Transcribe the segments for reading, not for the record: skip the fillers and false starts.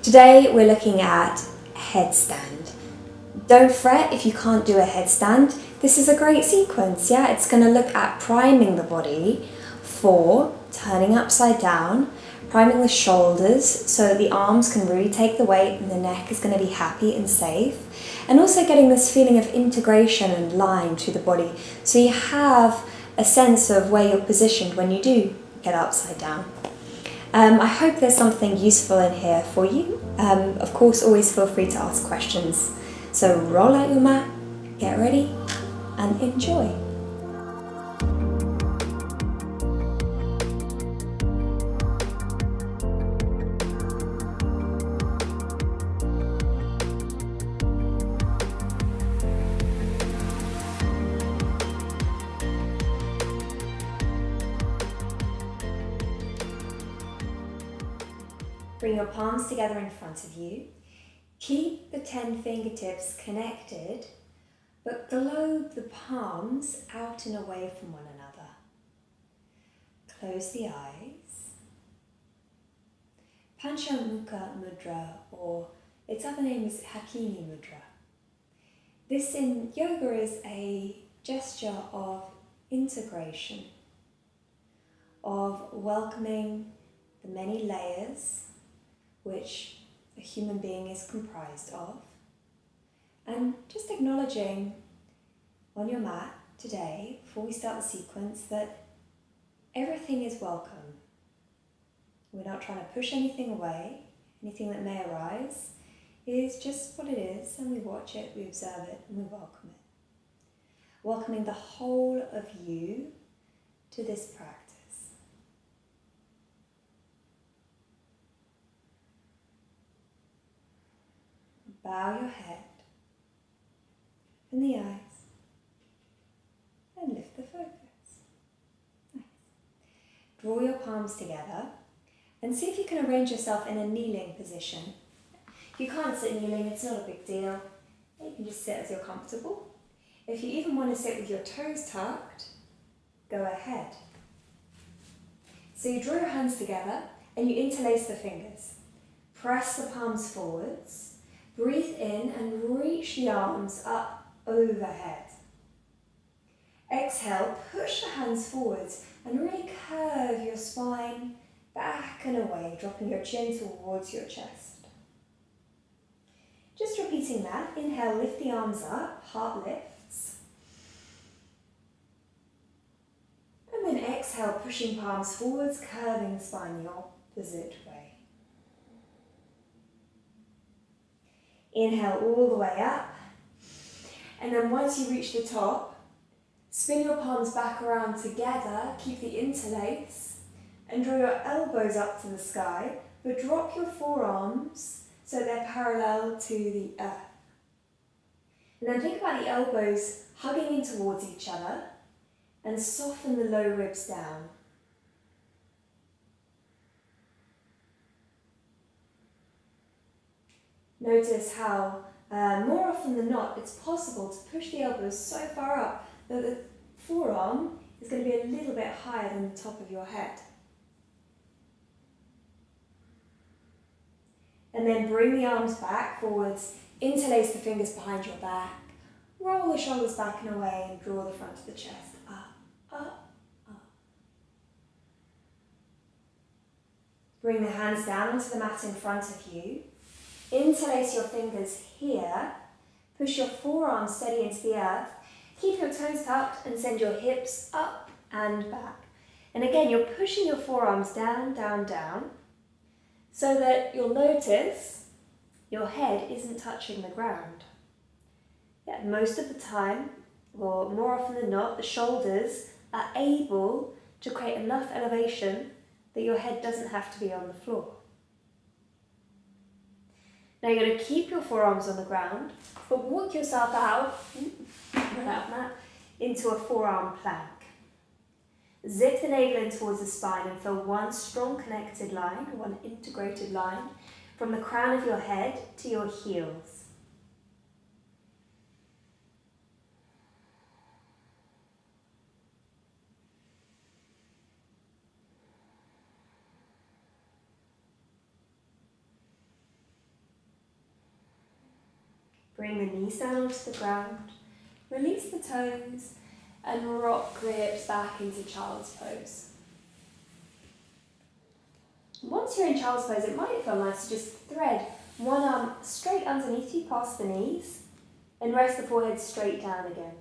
Today we're looking at headstand. Don't fret if you can't do a headstand. This is a great sequence, yeah? It's going to look at priming the body for turning upside down, priming the shoulders so that the arms can really take the weight and the neck is going to be happy and safe, and also getting this feeling of integration and line to the body so you have a sense of where you're positioned when you do get upside down. I hope there's something useful in here for you. Of course, always feel free to ask questions. So roll out your mat, get ready, and enjoy. Bring your palms together in front of you. Keep the 10 fingertips connected, but globe the palms out and away from one another. Close the eyes. Panchamukha Mudra, or its other name is Hakini Mudra. This in yoga is a gesture of integration, of welcoming the many layers which a human being is comprised of, and just acknowledging on your mat today, before we start the sequence, that everything is welcome. We're not trying to push anything away. Anything that may arise is just what it is, and we watch it, we observe it, and we welcome it. Welcoming the whole of you to this practice. Bow your head, open the eyes, and lift the focus. Nice. Draw your palms together and see if you can arrange yourself in a kneeling position. If you can't sit kneeling, it's not a big deal. You can just sit as you're comfortable. If you even want to sit with your toes tucked, go ahead. So you draw your hands together and you interlace the fingers. Press the palms forwards. Breathe in and reach the arms up overhead. Exhale, push the hands forwards and really curve your spine back and away, dropping your chin towards your chest. Just repeating that. Inhale, lift the arms up, heart lifts. And then exhale, pushing palms forwards, curving the spine the opposite way. Inhale all the way up, and then once you reach the top, spin your palms back around together, keep the interlace, and draw your elbows up to the sky, but drop your forearms so they're parallel to the earth. And then think about the elbows hugging in towards each other, and soften the low ribs down. Notice how more often than not it's possible to push the elbows so far up that the forearm is going to be a little bit higher than the top of your head. And then bring the arms back forwards, interlace the fingers behind your back, roll the shoulders back and away and draw the front of the chest up, up, up. Bring the hands down onto the mat in front of you. Interlace your fingers here, push your forearms steady into the earth, keep your toes tucked and send your hips up and back. And again, you're pushing your forearms down, down, down, so that you'll notice your head isn't touching the ground. Yeah, most of the time, or more often than not, the shoulders are able to create enough elevation that your head doesn't have to be on the floor. Now you're going to keep your forearms on the ground, but walk yourself out, into a forearm plank. Zip the navel in towards the spine and feel one strong connected line, one integrated line, from the crown of your head to your heels. Bring the knees down onto the ground, release the toes, and rock the hips back into child's pose. Once you're in child's pose, it might feel nice to just thread one arm straight underneath you past the knees and rest the forehead straight down again.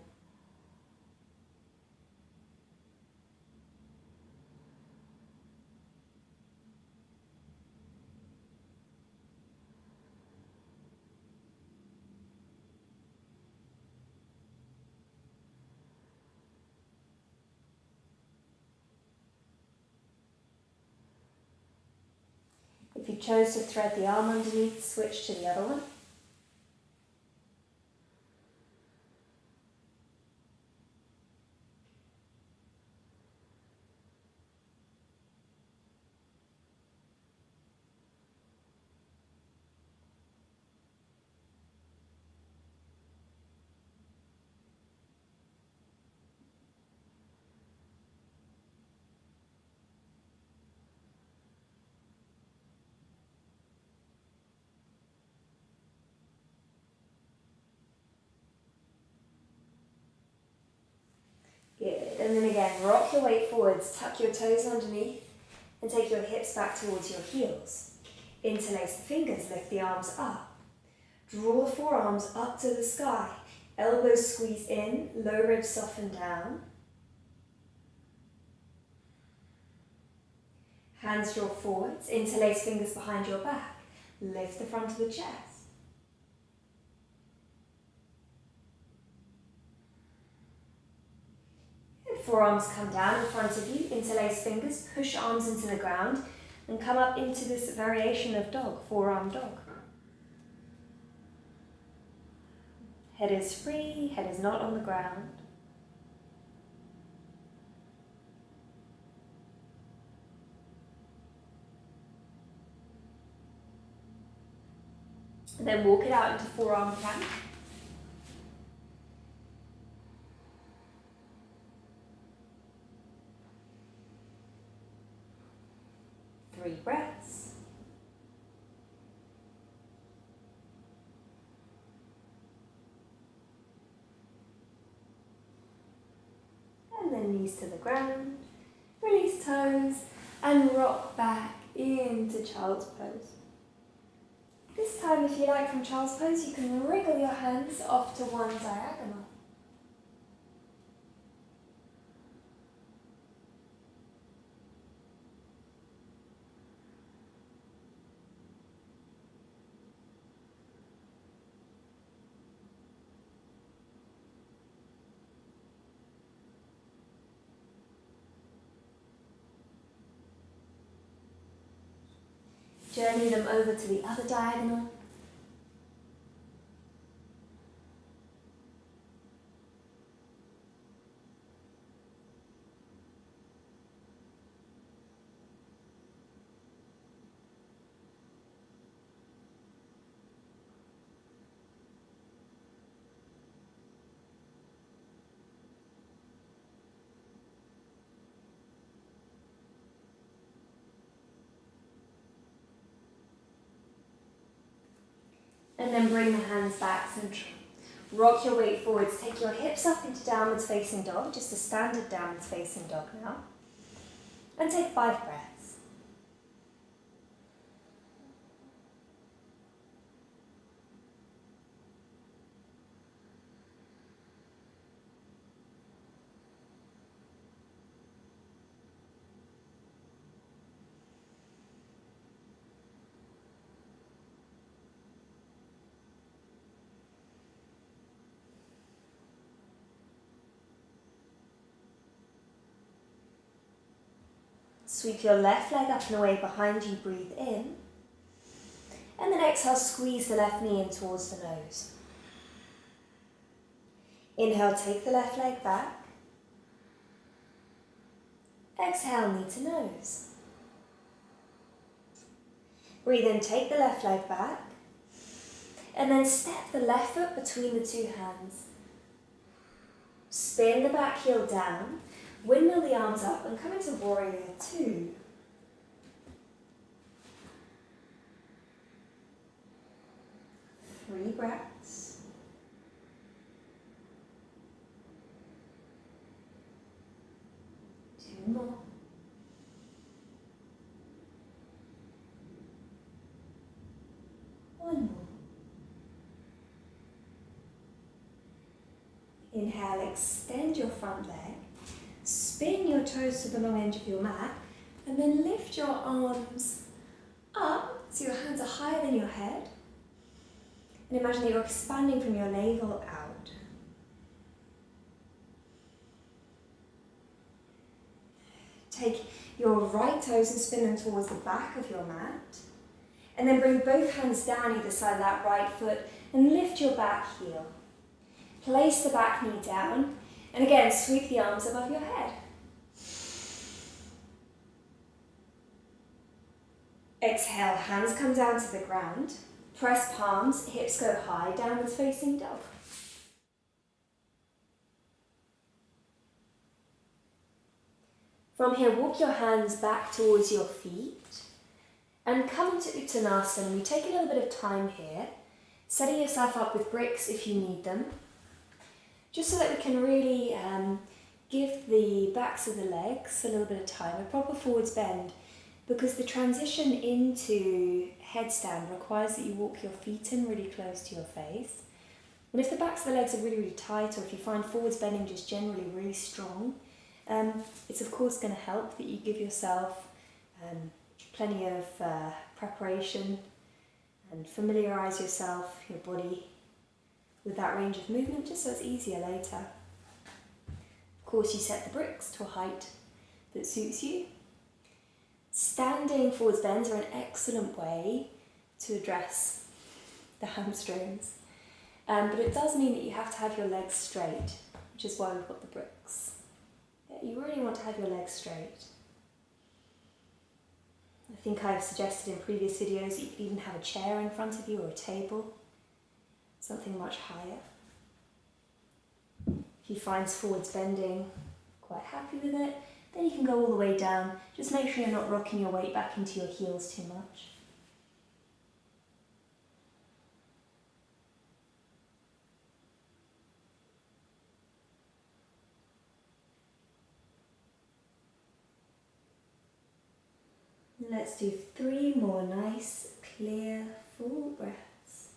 If you chose to thread the arm underneath, switch to the other one. Good, and then again, rock your weight forwards, tuck your toes underneath, and take your hips back towards your heels. Interlace the fingers, lift the arms up. Draw the forearms up to the sky. Elbows squeeze in, low ribs soften down. Hands draw forwards, interlace fingers behind your back. Lift the front of the chest. Forearms come down in front of you, interlace fingers, push arms into the ground, and come up into this variation of dog, forearm dog. Head is free, head is not on the ground. And then walk it out into forearm plank. 3 breaths. And then knees to the ground, release toes, and rock back into child's pose. This time, if you like, from child's pose, you can wriggle your hands off to one diagonal. Journey them over to the other diagonal. And then bring the hands back central. Rock your weight forwards, take your hips up into downwards facing dog, just a standard downwards facing dog now. And take 5 breaths. Sweep your left leg up and away behind you, breathe in. And then exhale, squeeze the left knee in towards the nose. Inhale, take the left leg back. Exhale, knee to nose. Breathe in, take the left leg back. And then step the left foot between the 2 hands. Spin the back heel down. Windmill the arms up and come into warrior 2. Three breaths. And more. One more. Inhale, extend your front leg. Spin your toes to the long edge of your mat. And then lift your arms up so your hands are higher than your head. And imagine that you're expanding from your navel out. Take your right toes and spin them towards the back of your mat. And then bring both hands down either side of that right foot and lift your back heel. Place the back knee down. And again, sweep the arms above your head. Exhale, hands come down to the ground. Press palms, hips go high, downwards facing dog. From here, walk your hands back towards your feet and come to Uttanasana. We take a little bit of time here, setting yourself up with bricks if you need them, just so that we can really give the backs of the legs a little bit of time, a proper forwards bend, because the transition into headstand requires that you walk your feet in really close to your face. And if the backs of the legs are really, really tight, or if you find forwards bending just generally really strong, it's of course going to help that you give yourself plenty of preparation and familiarise yourself, your body, with that range of movement, just so it's easier later. Of course, you set the bricks to a height that suits you. Standing forwards bends are an excellent way to address the hamstrings, but it does mean that you have to have your legs straight, which is why we've got the bricks. You really want to have your legs straight. I think I've suggested in previous videos that you could even have a chair in front of you or a table, something much higher. If you find forwards bending, quite happy with it, then you can go all the way down. Just make sure you're not rocking your weight back into your heels too much. Let's do 3 more nice, clear, full breaths.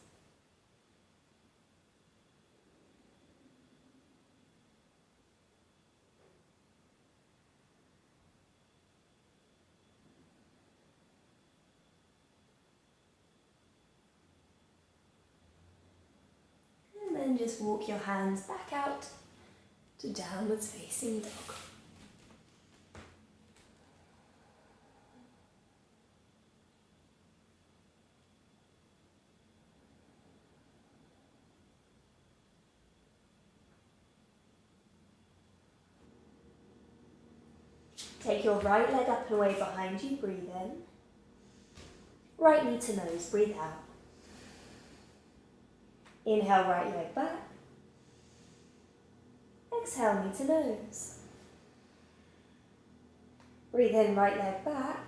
And then just walk your hands back out to downwards facing dog. Take your right leg up and away behind you, breathe in. Right knee to nose, breathe out. Inhale, right leg back. Exhale, knee to nose. Breathe in, right leg back.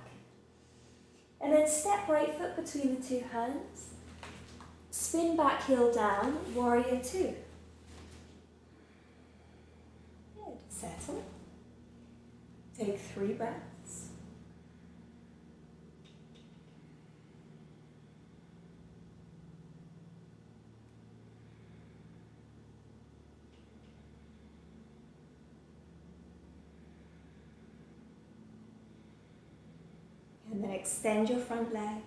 And then step right foot between the 2 hands. Spin back, heel down, warrior 2. Good, settle. Take 3 breaths. And then extend your front leg.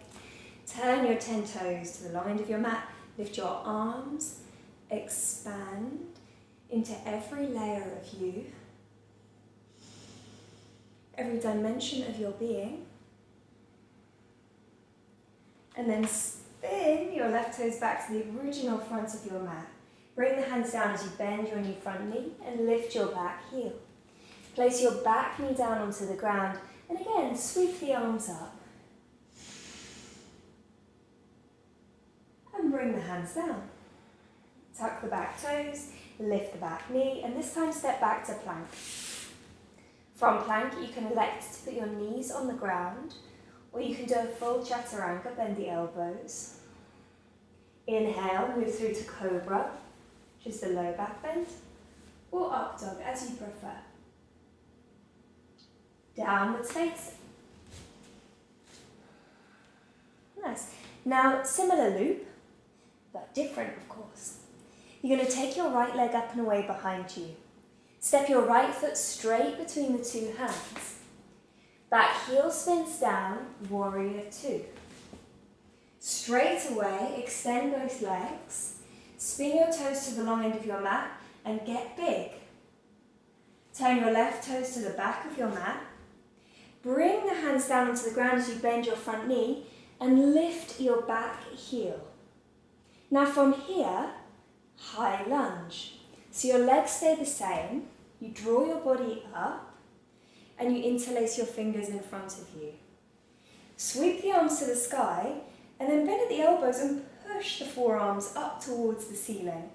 Turn your 10 toes to the long end of your mat. Lift your arms. Expand into every layer of you. Every dimension of your being. And then spin your left toes back to the original front of your mat. Bring the hands down as you bend your new front knee and lift your back heel. Place your back knee down onto the ground and again sweep the arms up. And bring the hands down. Tuck the back toes, lift the back knee, and this time step back to plank. From plank, you can elect to put your knees on the ground, or you can do a full chaturanga, bend the elbows. Inhale, move through to cobra, which is the low back bend, or up dog, as you prefer. downwards facing. Nice. Now, similar loop, but different, of course. You're going to take your right leg up and away behind you. Step your right foot straight between the two hands. Back heel spins down, warrior two. Straight away, extend both legs. Spin your toes to the long end of your mat and get big. Turn your left toes to the back of your mat. Bring the hands down onto the ground as you bend your front knee and lift your back heel. Now from here, high lunge. So your legs stay the same, you draw your body up and you interlace your fingers in front of you. Sweep the arms to the sky and then bend at the elbows and push the forearms up towards the ceiling.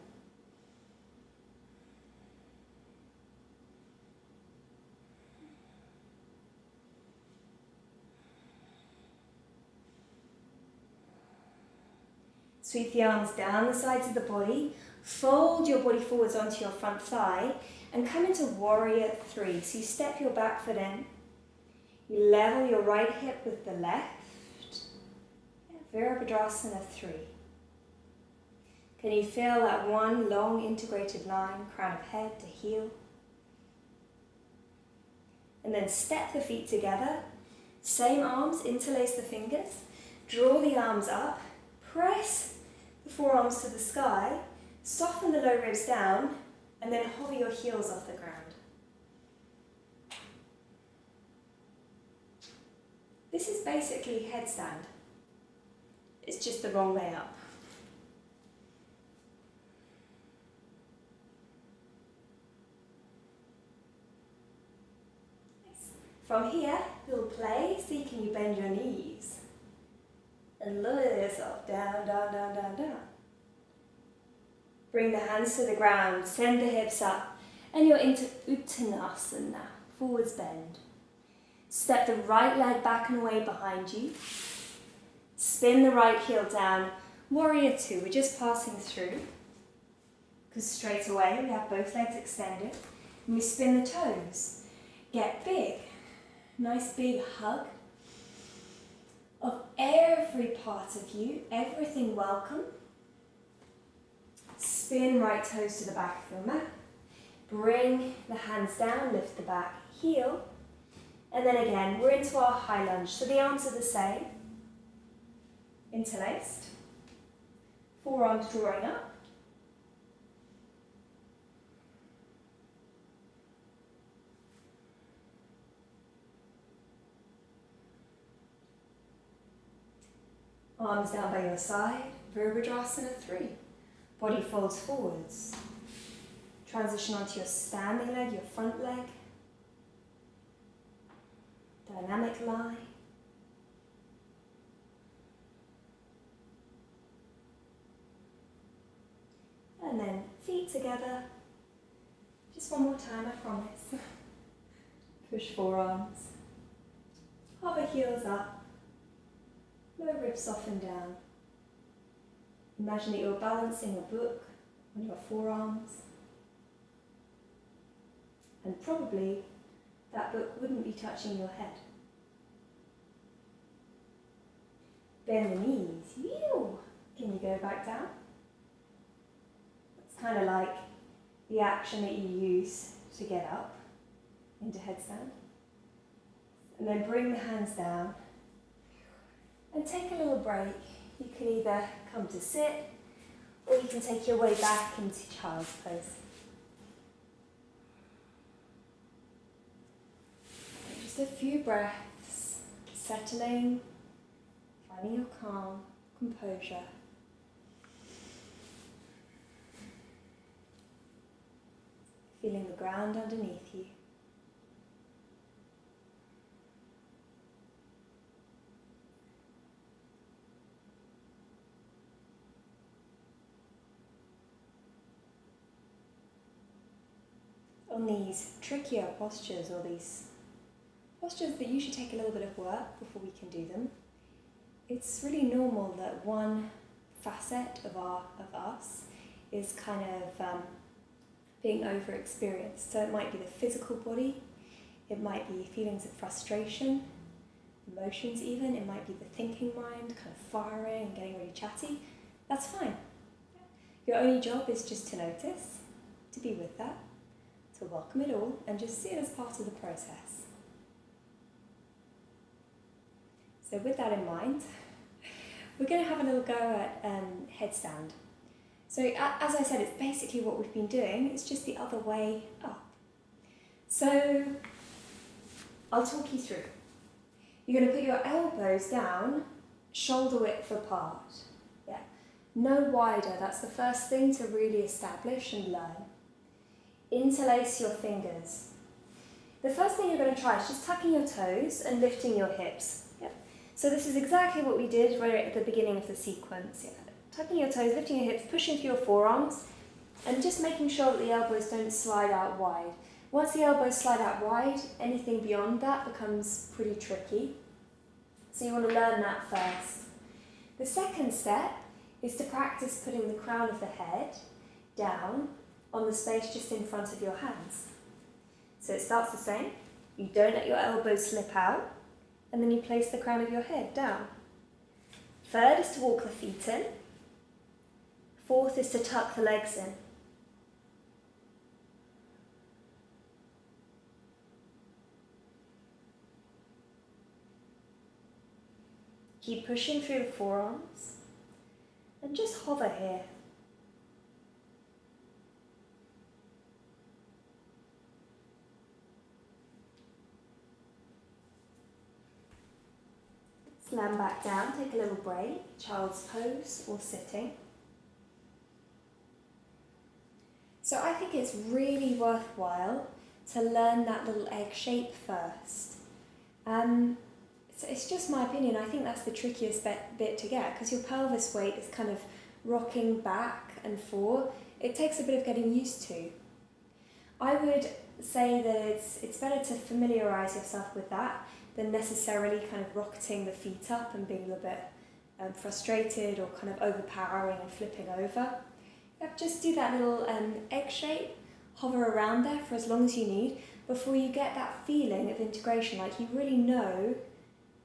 Sweep the arms down the sides of the body, fold your body forwards onto your front thigh and come into warrior three. So you step your back foot in, you level your right hip with the left, Virabhadrasana 3. Can you feel that one long integrated line, crown of head to heel? And then step the feet together, same arms, interlace the fingers, draw the arms up, press the forearms to the sky, soften the low ribs down, and then hover your heels off the ground. This is basically headstand. It's just the wrong way up. Nice. From here, we'll play, see can you bend your knees and lower yourself down, down, down, down, down. Bring the hands to the ground, send the hips up, and you're into Uttanasana now, forwards bend. Step the right leg back and away behind you. Spin the right heel down, warrior two, we're just passing through, because straight away we have both legs extended, and we spin the toes. Get big, nice big hug of every part of you, everything welcome. Spin right toes to the back of your mat, bring the hands down, lift the back heel, and then again we're into our high lunge, so the arms are the same. Interlaced, forearms drawing up. Arms down by your side, Virabhadrasana 3. Body folds forwards. Transition onto your standing leg, your front leg. Dynamic lie. And then feet together. Just one more time, I promise. Push forearms. Hover heels up. Low ribs soften down. Imagine that you're balancing a book on your forearms. And probably that book wouldn't be touching your head. Bend the knees. Ew. Can you go back down? It's kind of like the action that you use to get up into headstand. And then bring the hands down and take a little break. You can either come to sit or you can take your way back into child's pose. Just a few breaths, settling, finding your calm, composure. Feeling the ground underneath you. On these trickier postures, or these postures that usually take a little bit of work before we can do them, it's really normal that one facet of us is kind of being over-experienced. So it might be the physical body, It might be feelings of frustration, emotions even. It might be the thinking mind kind of firing and getting really chatty. That's fine. Your only job is just to notice, to be with that, to welcome it all, and just see it as part of the process. So with that in mind, we're going to have a little go at headstand. So as I said, it's basically what we've been doing, it's just the other way up. So I'll talk you through. You're going to put your elbows down, shoulder width apart. Yeah. No wider, that's the first thing to really establish and learn. Interlace your fingers. The first thing you're going to try is just tucking your toes and lifting your hips. Yeah. So this is exactly what we did right at the beginning of the sequence. Yeah. Tucking your toes, lifting your hips, pushing through your forearms, and just making sure that the elbows don't slide out wide. Once the elbows slide out wide, anything beyond that becomes pretty tricky. So you want to learn that first. The second step is to practice putting the crown of the head down on the space just in front of your hands. So it starts the same. You don't let your elbows slip out, and then you place the crown of your head down. Third is to walk the feet in. Fourth is to tuck the legs in. Keep pushing through the forearms and just hover here. Slam back down, take a little break, child's pose or sitting. So I think it's really worthwhile to learn that little egg shape first. So it's just my opinion, I think that's the trickiest bit to get, because your pelvis weight is kind of rocking back and forth. It takes a bit of getting used to. I would say that it's better to familiarise yourself with that than necessarily kind of rocketing the feet up and being a little bit frustrated or kind of overpowering and flipping over. Just do that little egg shape, hover around there for as long as you need before you get that feeling of integration, like you really know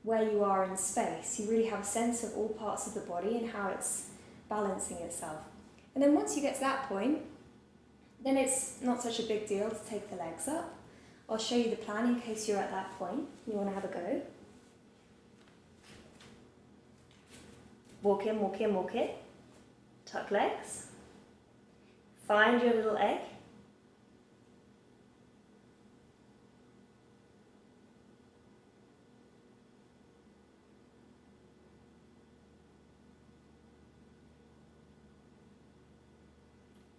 where you are in space. You really have a sense of all parts of the body and how it's balancing itself. And then once you get to that point, then it's not such a big deal to take the legs up. I'll show you the plan in case you're at that point and you want to have a go. Walk in, walk in, walk in. Tuck legs. Find your little egg.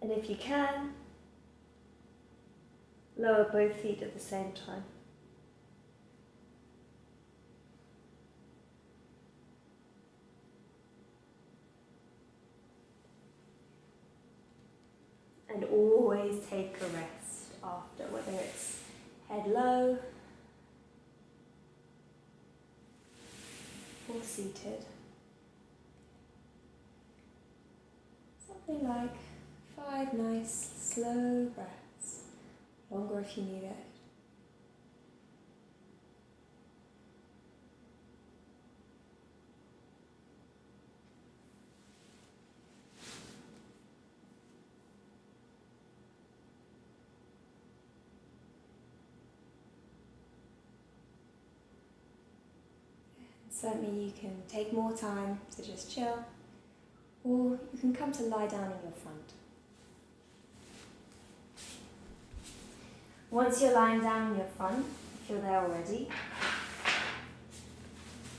And if you can, lower both feet at the same time. And always take a rest after, whether it's head low or seated. Something like 5 nice, slow breaths, longer if you need it. Certainly you can take more time to just chill, or you can come to lie down in your front. Once you're lying down in your front, if you're there already,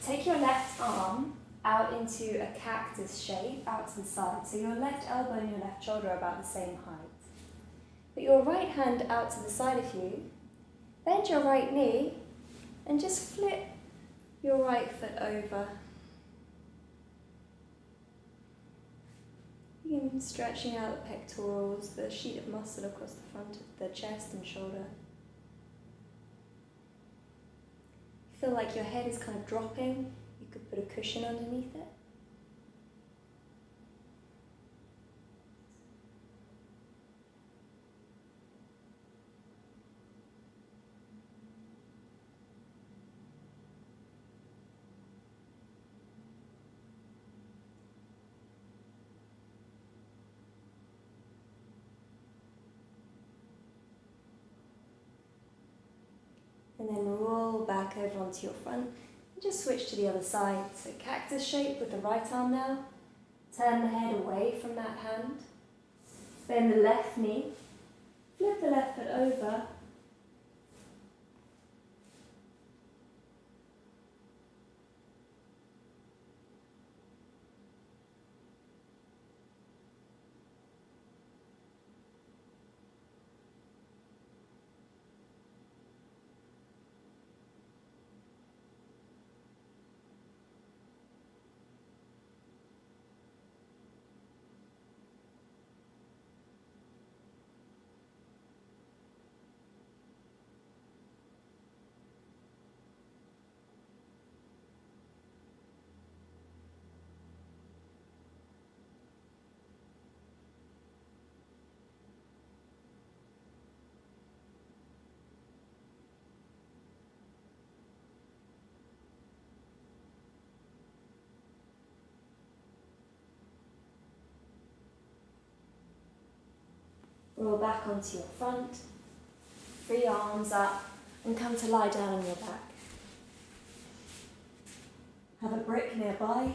take your left arm out into a cactus shape, out to the side. So your left elbow and your left shoulder are about the same height. Put your right hand out to the side of you, bend your right knee, and just flip your right foot over. Begin stretching out the pectorals, the sheet of muscle across the front of the chest and shoulder. Feel like your head is kind of dropping. You could put a cushion underneath it. And then roll back over onto your front. And just switch to the other side. So cactus shape with the right arm now. Turn the head away from that hand. Bend the left knee. Flip the left foot over. Roll back onto your front, free arms up, and come to lie down on your back. Have a brick nearby.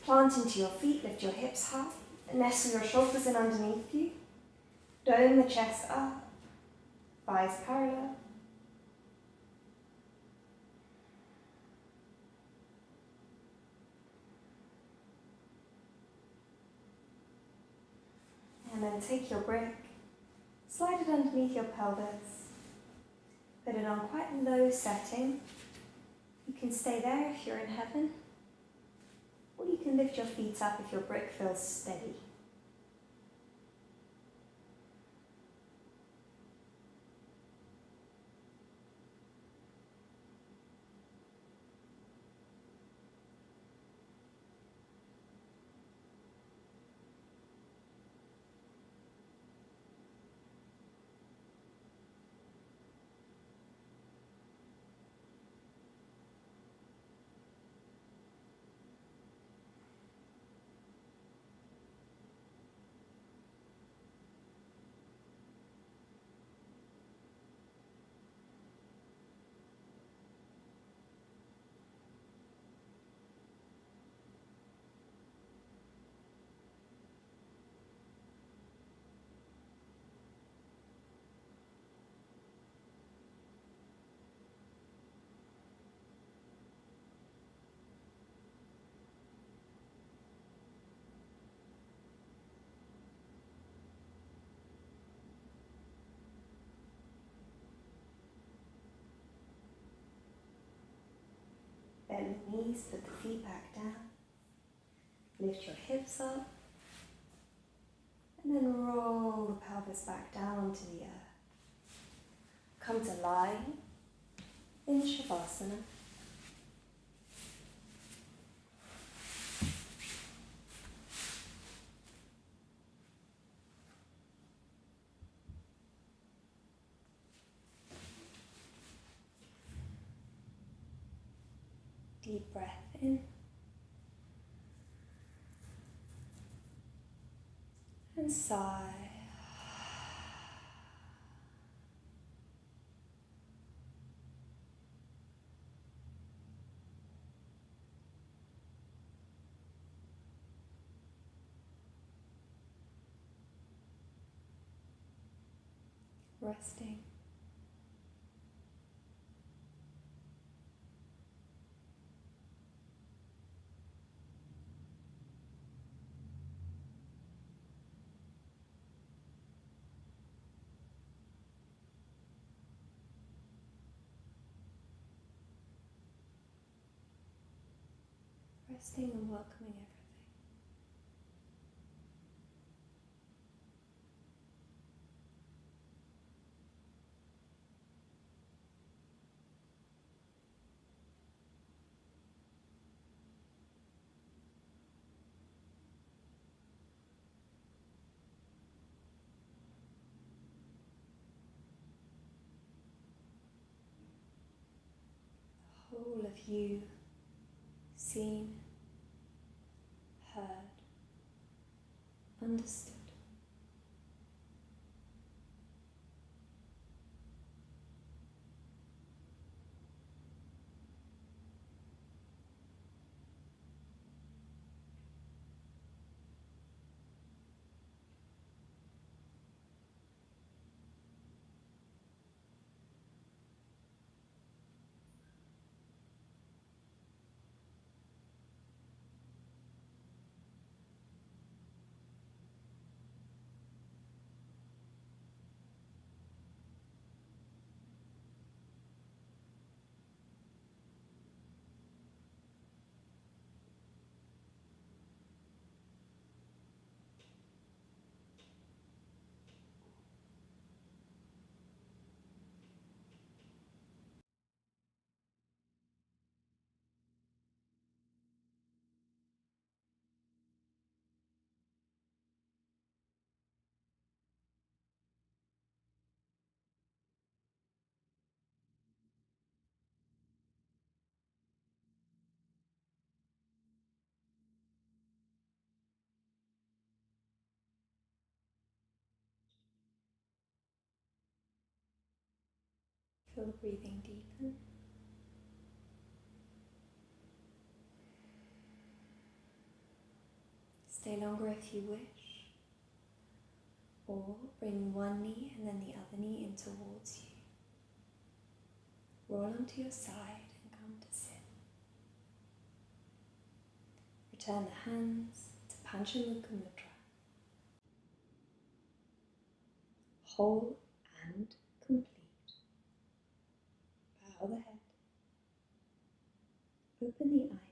Plant into your feet, lift your hips high, nestle your shoulders in underneath you. Dome the chest up, thighs parallel. And then take your brick, slide it underneath your pelvis, put it on quite a low setting. You can stay there if you're in heaven, or you can lift your feet up if your brick feels steady. Bend the knees, put the feet back down. Lift your hips up. And then roll the pelvis back down onto the earth. Come to lie in Shavasana. Deep breath in. And sigh. Resting. Resting and welcoming everything. The whole of you seen, heard, understood. Feel the breathing deepen. Stay longer if you wish, or bring one knee and then the other knee in towards you. Roll onto your side and come to sit. Return the hands to Panchamukha Mudra. Whole and complete. Bow the head. Open the eyes.